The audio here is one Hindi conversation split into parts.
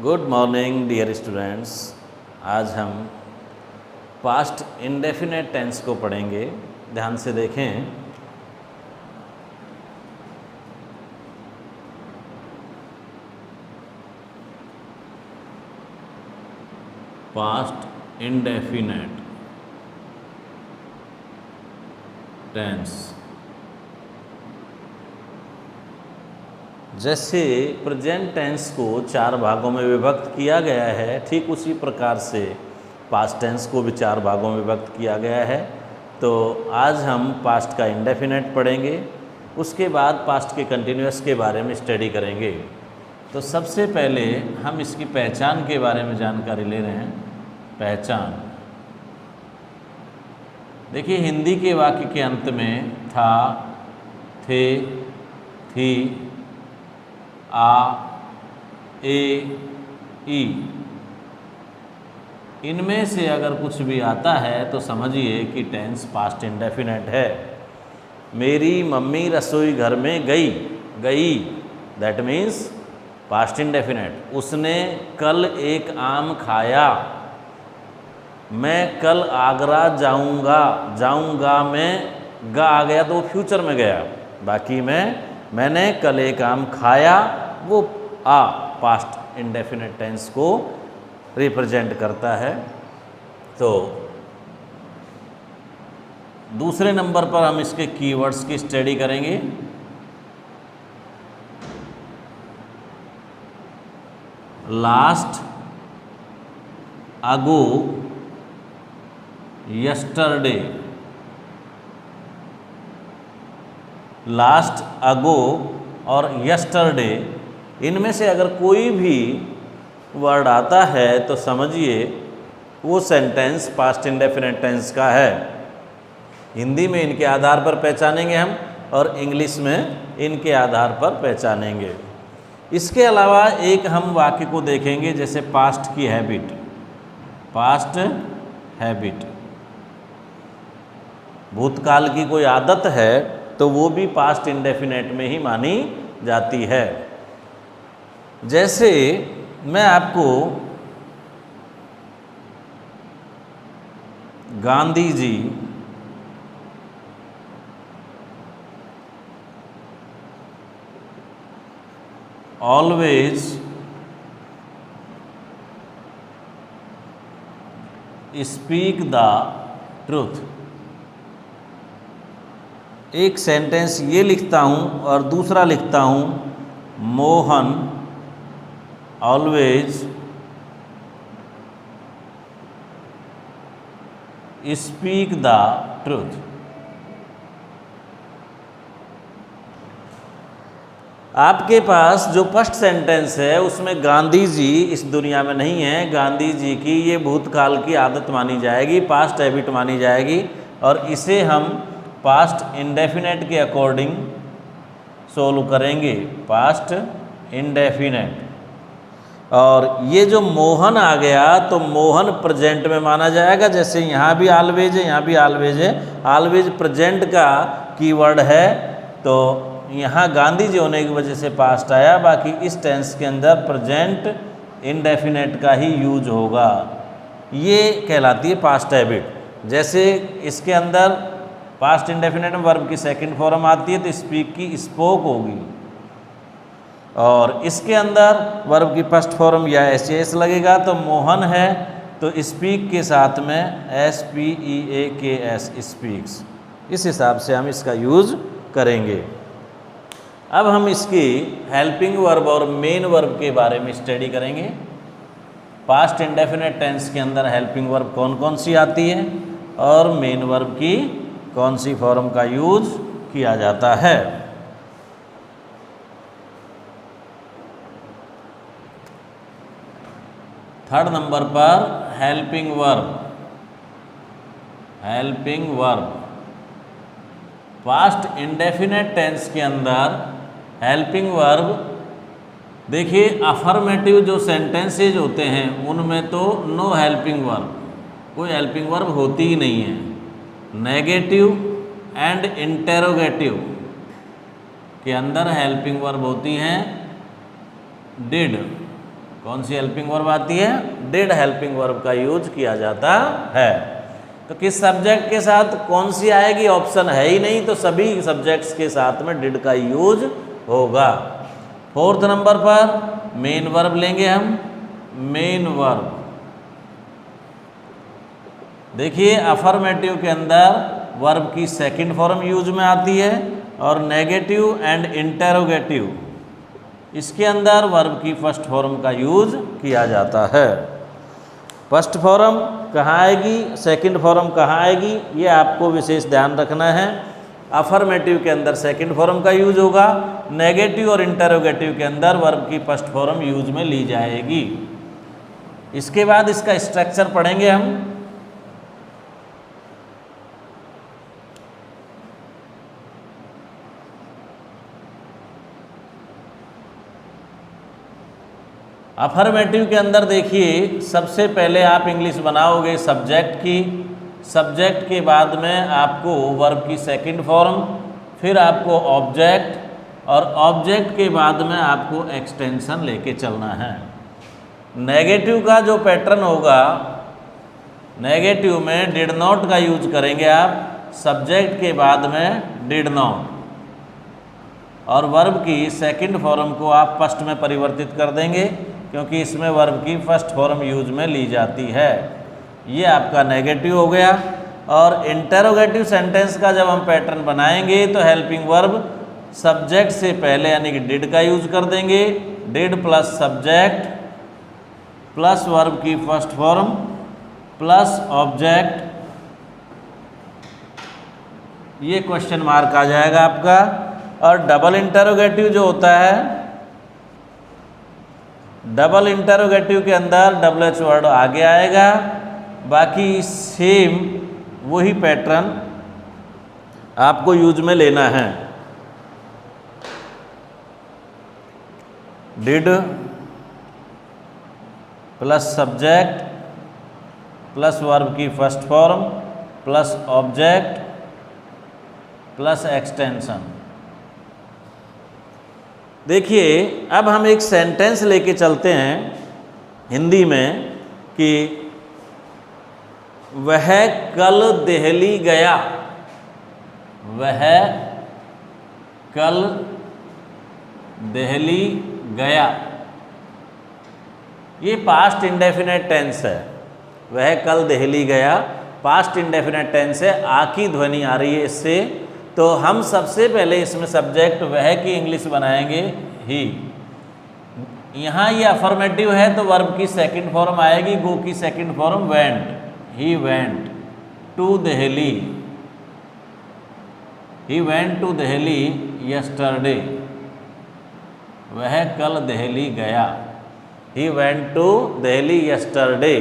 Good morning dear students. आज हम पास्ट इंडेफिनेट टेंस को पढ़ेंगे। ध्यान से देखें। पास्ट इंडेफिनेट टेंस, जैसे प्रेजेंट टेंस को 4 भागों में विभक्त किया गया है, ठीक उसी प्रकार से पास्ट टेंस को भी 4 भागों में विभक्त किया गया है। तो आज हम पास्ट का इंडेफिनेट पढ़ेंगे, उसके बाद पास्ट के कंटिन्यूअस के बारे में स्टडी करेंगे। तो सबसे पहले हम इसकी पहचान के बारे में जानकारी ले रहे हैं। पहचान देखिए, हिंदी के वाक्य के अंत में था, थे, थी, आ, ए, ई, इनमें से अगर कुछ भी आता है तो समझिए कि टेंस पास्ट इंडेफिनेट है। मेरी मम्मी रसोई घर में गई, गई दैट मीन्स पास्ट इंडेफिनेट। उसने कल एक आम खाया। मैं कल आगरा जाऊंगा, जाऊंगा में गा आ गया तो वो फ्यूचर में गया। बाकी में मैंने कल एक आम खाया, वो आ पास्ट इंडेफिनेट टेंस को रिप्रेजेंट करता है। तो दूसरे नंबर पर हम इसके कीवर्ड्स की स्टडी करेंगे। लास्ट, अगो, यस्टरडे। लास्ट, अगो और यस्टरडे, इनमें से अगर कोई भी वर्ड आता है तो समझिए वो सेंटेंस पास्ट इंडेफिनेट टेंस का है। हिंदी में इनके आधार पर पहचानेंगे हम, और इंग्लिश में इनके आधार पर पहचानेंगे। इसके अलावा एक हम वाक्य को देखेंगे, जैसे पास्ट की हैबिट। पास्ट हैबिट, भूतकाल की कोई आदत है तो वो भी पास्ट इंडेफिनेट में ही मानी जाती है। जैसे मैं आपको Gandhi ji always speak the truth, एक सेंटेंस ये लिखता हूँ और दूसरा लिखता हूँ, Mohan always speak the truth. आपके पास जो फर्स्ट सेंटेंस है उसमें गांधी जी इस दुनिया में नहीं है। गांधी जी की ये भूतकाल की आदत मानी जाएगी, पास्ट हैबिट मानी जाएगी, और इसे हम पास्ट इंडेफिनेट के अकॉर्डिंग सोल्व करेंगे। Past indefinite. और ये जो मोहन आ गया तो मोहन प्रेजेंट में माना जाएगा। जैसे यहाँ भी ऑलवेज है, यहाँ भी ऑलवेज है। ऑलवेज प्रेजेंट का कीवर्ड है, तो यहाँ गांधी जी होने की वजह से पास्ट आया। बाकी इस टेंस के अंदर प्रेजेंट इंडेफिनेट का ही यूज होगा। ये कहलाती है पास्ट हैबिट। जैसे इसके अंदर पास्ट इंडेफिनेट में वर्ब की सेकंड फॉर्म आती है तो स्पीक की स्पोक होगी, और इसके अंदर वर्ब की फर्स्ट फॉर्म या एस लगेगा तो मोहन है तो स्पीक के साथ में SPEAKS स्पीक्स। इस हिसाब से हम इसका यूज करेंगे। अब हम इसकी हेल्पिंग वर्ब और मेन वर्ब के बारे में स्टडी करेंगे। पास्ट इंडेफिनेट टेंस के अंदर हेल्पिंग वर्ब कौन कौन सी आती है और मेन वर्ब की कौन सी फॉर्म का यूज किया जाता है। थर्ड नंबर पर helping verb. Helping verb past indefinite tense के अंदर हेल्पिंग वर्ब, देखिए अफर्मेटिव जो सेंटेंसेज होते हैं उनमें तो नो हेल्पिंग वर्ब, कोई हेल्पिंग वर्ब होती ही नहीं है। नेगेटिव एंड इंटेरोगेटिव के अंदर हेल्पिंग वर्ब होती हैं डिड, कौन सी हेल्पिंग वर्ब आती है? डिड हेल्पिंग वर्ब का यूज किया जाता है। तो किस सब्जेक्ट के साथ कौन सी आएगी? ऑप्शन है ही नहीं, तो सभी सब्जेक्ट्स के साथ में डिड का यूज होगा। फोर्थ नंबर पर मेन वर्ब लेंगे हम। मेन वर्ब देखिए, अफर्मेटिव के अंदर वर्ब की सेकंड फॉर्म यूज में आती है और नेगेटिव एंड इंटेरोगेटिव इसके अंदर वर्ब की फर्स्ट फॉर्म का यूज किया जाता है। फर्स्ट फॉर्म कहाँ आएगी, सेकंड फॉर्म कहाँ आएगी, ये आपको विशेष ध्यान रखना है। अफर्मेटिव के अंदर सेकंड फॉर्म का यूज होगा, नेगेटिव और इंटेरोगेटिव के अंदर वर्ब की फर्स्ट फॉर्म यूज में ली जाएगी। इसके बाद इसका स्ट्रक्चर पढ़ेंगे हम। अफर्मेटिव के अंदर देखिए, सबसे पहले आप इंग्लिश बनाओगे सब्जेक्ट की, सब्जेक्ट के बाद में आपको वर्ब की सेकंड फॉर्म, फिर आपको ऑब्जेक्ट और ऑब्जेक्ट के बाद में आपको एक्सटेंशन लेके चलना है। नेगेटिव का जो पैटर्न होगा, नेगेटिव में डिड नॉट का यूज करेंगे आप, सब्जेक्ट के बाद में डिड नॉट, और वर्ब की सेकंड फॉर्म को आप फर्स्ट में परिवर्तित कर देंगे क्योंकि इसमें वर्ब की फर्स्ट फॉर्म यूज में ली जाती है। ये आपका नेगेटिव हो गया। और इंटेरोगेटिव सेंटेंस का जब हम पैटर्न बनाएंगे तो हेल्पिंग वर्ब सब्जेक्ट से पहले यानी कि डिड का यूज कर देंगे, did plus subject plus verb की फर्स्ट फॉर्म प्लस ऑब्जेक्ट, ये क्वेश्चन मार्क आ जाएगा आपका। और डबल इंटेरोगेटिव जो होता है, डबल इंटेरोगेटिव के अंदर डबल एच वर्ड आगे आएगा, बाकी सेम वही पैटर्न आपको यूज में लेना है। Did plus subject plus verb की first form plus object plus extension. देखिए, अब हम एक सेंटेंस लेके चलते हैं हिंदी में कि वह कल दिल्ली गया, वह कल दिल्ली गया। ये पास्ट इंडेफिनेट टेंस है। वह कल दिल्ली गया पास्ट इंडेफिनेट टेंस है, आ की ध्वनि आ रही है इससे। तो हम सबसे पहले इसमें सब्जेक्ट वह की इंग्लिश बनाएंगे ही। यहाँ ये अफर्मेटिव है तो वर्ब की सेकंड फॉर्म आएगी, गो की second form went, he went to Delhi, he went to Delhi yesterday, वह कल दिल्ली गया, he went to Delhi yesterday.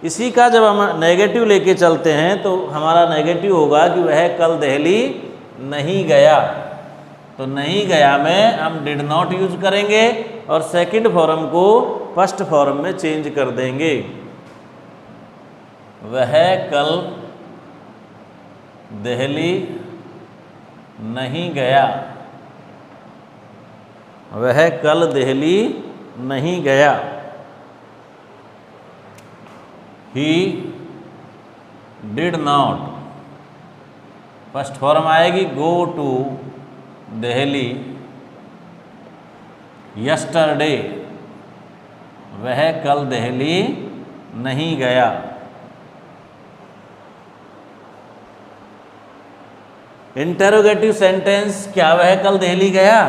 इसी का जब हम नेगेटिव लेके चलते हैं तो हमारा नेगेटिव होगा कि वह कल दिल्ली नहीं गया। तो नहीं गया में हम डिड नॉट यूज करेंगे और सेकंड फॉर्म को फर्स्ट फॉर्म में चेंज कर देंगे। वह कल दिल्ली नहीं गया, वह कल दिल्ली नहीं गया। He did not, first form आएगी गो टू दिल्ली यस्टरडे, वह कल दिल्ली नहीं गया। इंटेरोगेटिव सेंटेंस, क्या वह कल दिल्ली गया?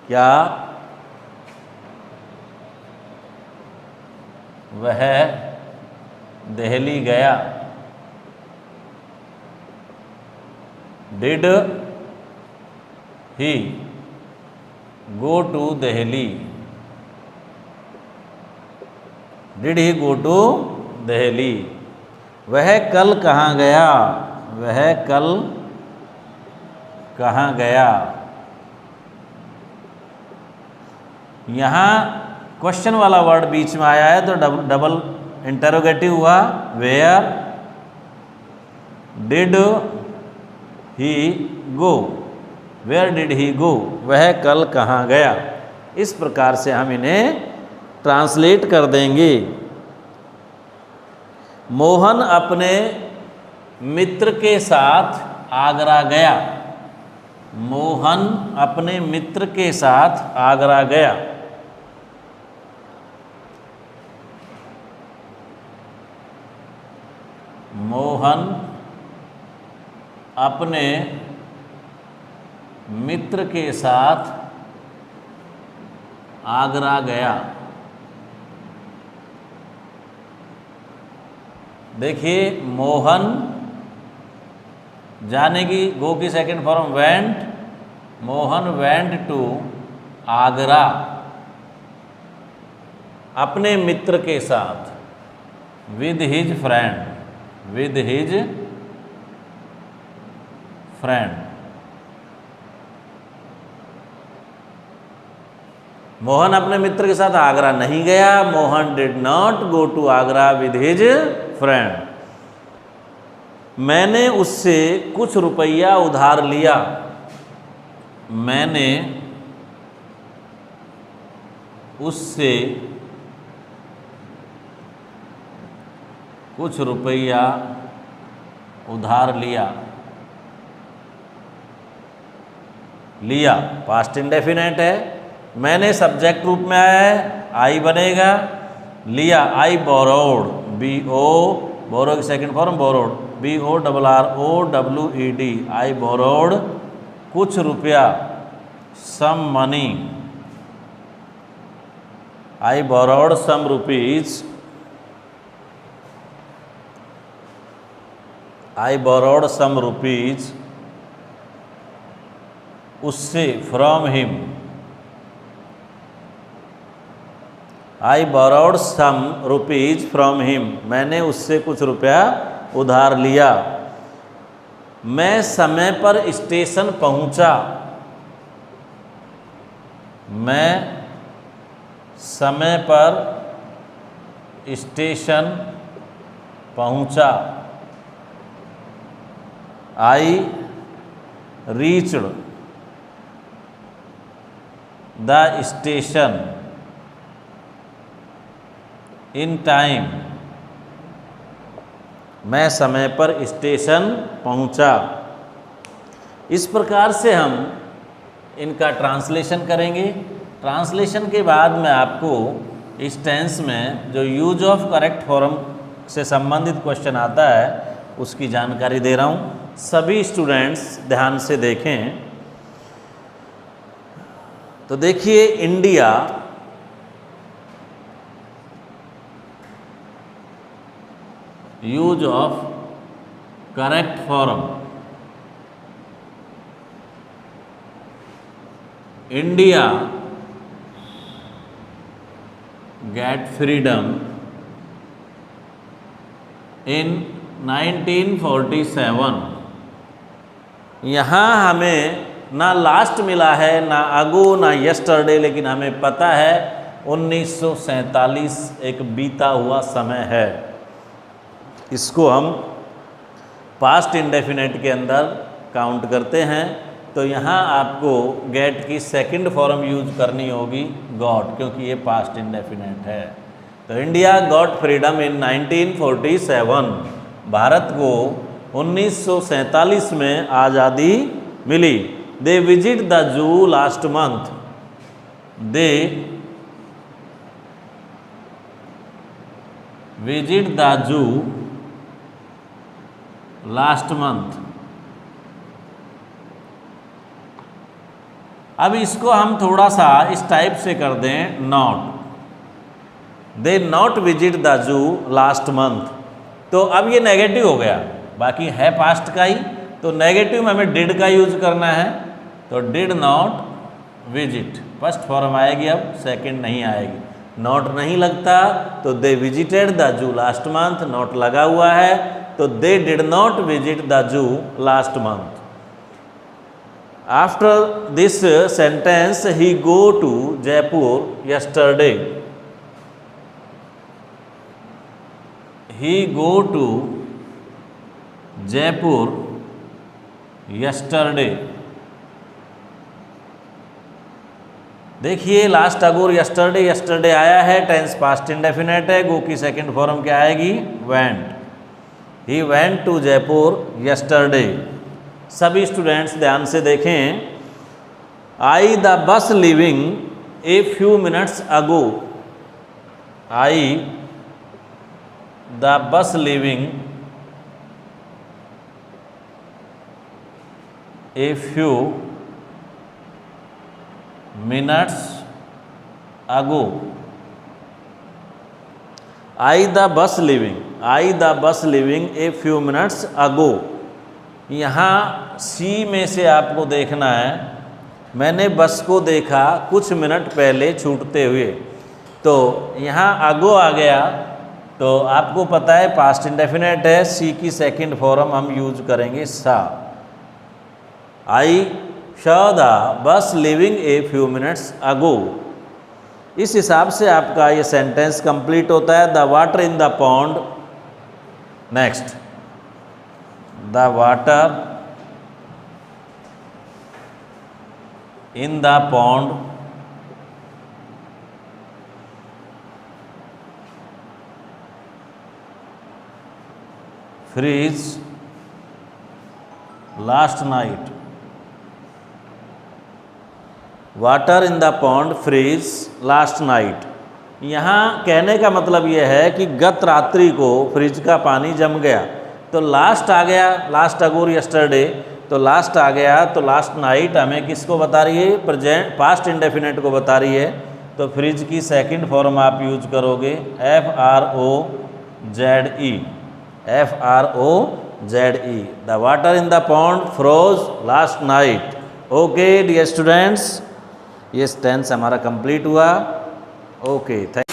क्या वह दिल्ली गया? Did he go to Delhi? Did he go to Delhi? वह कल कहाँ गया? वह कल कहाँ गया? यहाँ क्वेश्चन वाला वर्ड बीच में आया है तो डबल इंटेरोगेटिव हुआ। Where did he go? Where did he go? वह कल कहाँ गया? इस प्रकार से हम इन्हें ट्रांसलेट कर देंगे। मोहन अपने मित्र के साथ आगरा गया। मोहन अपने मित्र के साथ आगरा गया। मोहन अपने मित्र के साथ आगरा गया। देखिए मोहन जाने की गो की second form went. Mohan went to Agra अपने मित्र के साथ, with his friend, with his friend. Mohan अपने मित्र के साथ आगरा नहीं गया। Mohan did not go to Agra with his friend. मैंने उससे कुछ रुपया उधार लिया। मैंने उससे कुछ रुपया उधार लिया। लिया पास्ट इंडेफिनेट है। मैंने सब्जेक्ट रूप में आया है, आई बनेगा। लिया I borrowed, B O, borrow की second form borrowed, B O double R O W E D, I borrowed कुछ रुपया, some money, I borrowed some rupees, I borrowed some rupees उससे, from him, I borrowed some rupees from him, मैंने उससे कुछ रुपया उधार लिया। मैं समय पर स्टेशन पहुंचा। मैं समय पर स्टेशन पहुंचा। I reached the station in time. मैं समय पर स्टेशन पहुंचा। इस प्रकार से हम इनका ट्रांसलेशन करेंगे। ट्रांसलेशन के बाद मैं आपको इस टेंस में जो यूज ऑफ करेक्ट फॉर्म से संबंधित क्वेश्चन आता है उसकी जानकारी दे रहा हूं। सभी स्टूडेंट्स ध्यान से देखें। तो देखिए India, use of correct form, India get freedom in 1947। यहाँ हमें ना लास्ट मिला है, ना अगो, ना यस्टरडे, लेकिन हमें पता है 1947 एक बीता हुआ समय है। इसको हम पास्ट इंडेफिनेट के अंदर काउंट करते हैं। तो यहाँ आपको गेट की सेकंड फॉर्म यूज करनी होगी गॉट, क्योंकि ये पास्ट इंडेफिनेट है। तो India got freedom in 1947। Bharat को 1947 में आज़ादी मिली। They visit the zoo last month. They visit the zoo last month. अब इसको हम थोड़ा सा इस टाइप से कर दें, not. They not visit the zoo last month. तो अब ये नेगेटिव हो गया, बाकी है पास्ट का ही, तो नेगेटिव में हमें डिड का यूज करना है। तो did not visit first form आएगी, अब सेकंड नहीं आएगी। नॉट नहीं लगता तो they visited the zoo last month, not लगा हुआ है तो they did not visit the zoo last month. After this sentence he go to Jaipur yesterday। He go to Jaipur yesterday। देखिए लास्ट अगोर यस्टरडे, यस्टरडे आया है, टेंस पास्ट इंडेफिनेट है, गो की सेकंड फॉर्म क्या आएगी? Went. He went to Jaipur yesterday. सभी स्टूडेंट्स ध्यान से देखें, I the bus leaving a few minutes ago. I the bus leaving a few minutes ago. I the bus leaving, I the bus leaving a few minutes ago. यहाँ सी में से आपको देखना है, मैंने बस को देखा कुछ मिनट पहले छूटते हुए, तो यहाँ अगो आ गया, तो आपको पता है पास्ट इंडेफिनेट है, सी की सेकंड फॉर्म हम यूज करेंगे saw. I saw the bus leaving a few minutes ago. इस हिसाब से आपका ये सेंटेंस कंप्लीट होता है। The water in the pond, next the water in the pond freeze last night. Water in the pond freeze last night. यहाँ कहने का मतलब यह है कि गत रात्रि को फ्रिज का पानी जम गया, तो लास्ट आ गया, लास्ट अगोर यस्टरडे, तो लास्ट आ गया, तो लास्ट नाइट हमें किसको बता रही है? प्रेजेंट पास्ट इंडेफिनेट को बता रही है। तो फ्रिज की सेकंड फॉर्म आप यूज करोगे FROZE, FROZE। The water in the pond froze last night. Okay dear students, ये टेंस हमारा कंप्लीट हुआ। Okay, thank